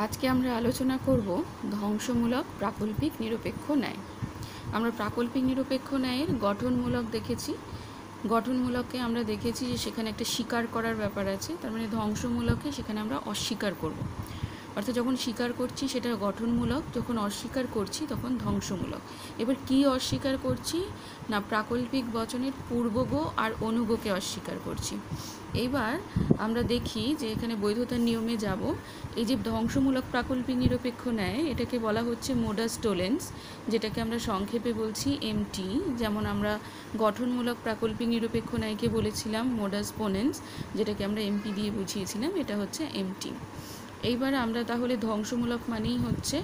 আজকে আমরা আলোচনা করব ধ্বংসমূলক প্রাকল্পিক নিরপেক্ষ ন্যায়। আমরা প্রাকল্পিক নিরপেক্ষ ন্যায়ের গঠনমূলক দেখেছি। গঠনমূলককে আমরা দেখেছি যে সেখানে একটা স্বীকার করার ব্যাপার আছে, তার মানে ধ্বংসমূলকে সেখানে আমরা অস্বীকার করব। অর্থাৎ যখন স্বীকার করছি সেটা গঠনমূলক, যখন অস্বীকার করছি তখন ধ্বংসমূলক। এবার কি অস্বীকার করছি না, প্রাকল্পিক বচনের পূর্বগ আর অনুগকে অস্বীকার করছি। এইবার আমরা দেখি যে এখানে বৈধতার নিয়মে যাব। এই যে ধ্বংসমূলক প্রাকল্পিক নিরপেক্ষ ন্যায়, এটাকে বলা হচ্ছে মোডাস টোলেন্স, যেটাকে আমরা সংক্ষেপে বলছি এমটি। যেমন আমরা গঠনমূলক প্রাকল্পিক নিরপেক্ষ ন্যায়কে বলেছিলাম মোডাস পোনেন্স, যেটাকে আমরা এমপি দিয়ে বুঝিয়েছিলাম, এটা হচ্ছে এমটি। এইবার আমরা তাহলে ধ্বংসমূলক মানেই হচ্ছে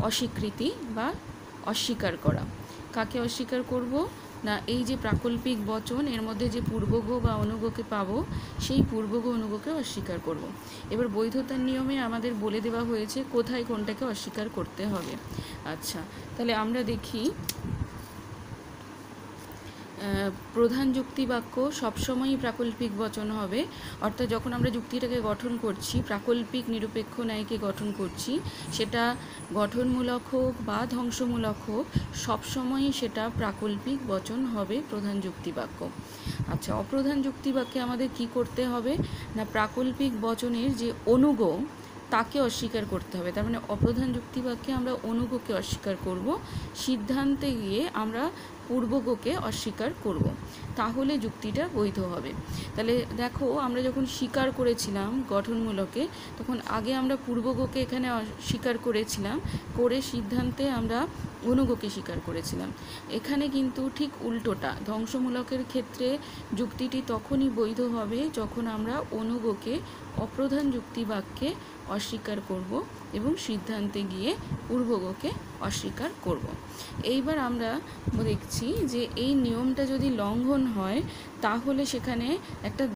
অস্বীকৃতি বা অস্বীকার করা। কাকে অস্বীকার করব না, এই যে প্রাকল্পিক বচন এর মধ্যে যে পূর্বগ বা অনুগকে পাবো, সেই পূর্বগ অনুগকে অস্বীকার করব। এবার বৈধতার নিয়মে আমাদের বলে দেওয়া হয়েছে কোথায় কোনটাকে অস্বীকার করতে হবে। আচ্ছা, তাহলে আমরা দেখি প্রধান যুক্তিবাক্য সবসময়ই প্রাকল্পিক বচন হবে। অর্থাৎ যখন আমরা যুক্তিটাকে গঠন করছি, প্রাকল্পিক নিরপেক্ষ ন্যায়কে গঠন করছি, সেটা গঠনমূলক হোক বা ধ্বংসমূলক হোক, সবসময়ই সেটা প্রাকল্পিক বচন হবে প্রধান যুক্তিবাক্য। আচ্ছা, অপ্রধান যুক্তিবাক্যে আমাদের কি করতে হবে না, প্রাকল্পিক বচনের যে অনুগ তাকে অস্বীকার করতে হবে। তার মানে অপ্রধান যুক্তিবাক্যে আমরা অনুগকে অস্বীকার করব, সিদ্ধান্তে গিয়ে আমরা পূর্বগকে অস্বীকার করব, তাহলে যুক্তিটা বৈধ হবে। তাহলে দেখো, আমরা যখন স্বীকার করেছিলাম গঠনমূলকে, তখন আগে আমরা পূর্বগকে এখানে স্বীকার করেছিলাম, করে সিদ্ধান্তে আমরা অনুগকে স্বীকার করেছিলাম। এখানে কিন্তু ঠিক উল্টোটা। ধ্বংসমূলকের ক্ষেত্রে যুক্তিটি তখনই বৈধ হবে যখন আমরা অনুগকে অপ্রধান যুক্তিবাক্যে অস্বীকার করব এবং সিদ্ধান্তে গিয়ে পূর্বগকে অস্বীকার করব। এইবার আমরা দেখছি যে এই নিয়মটা যদি লঙ্ঘন হয়, তাহলে সেখানে একটা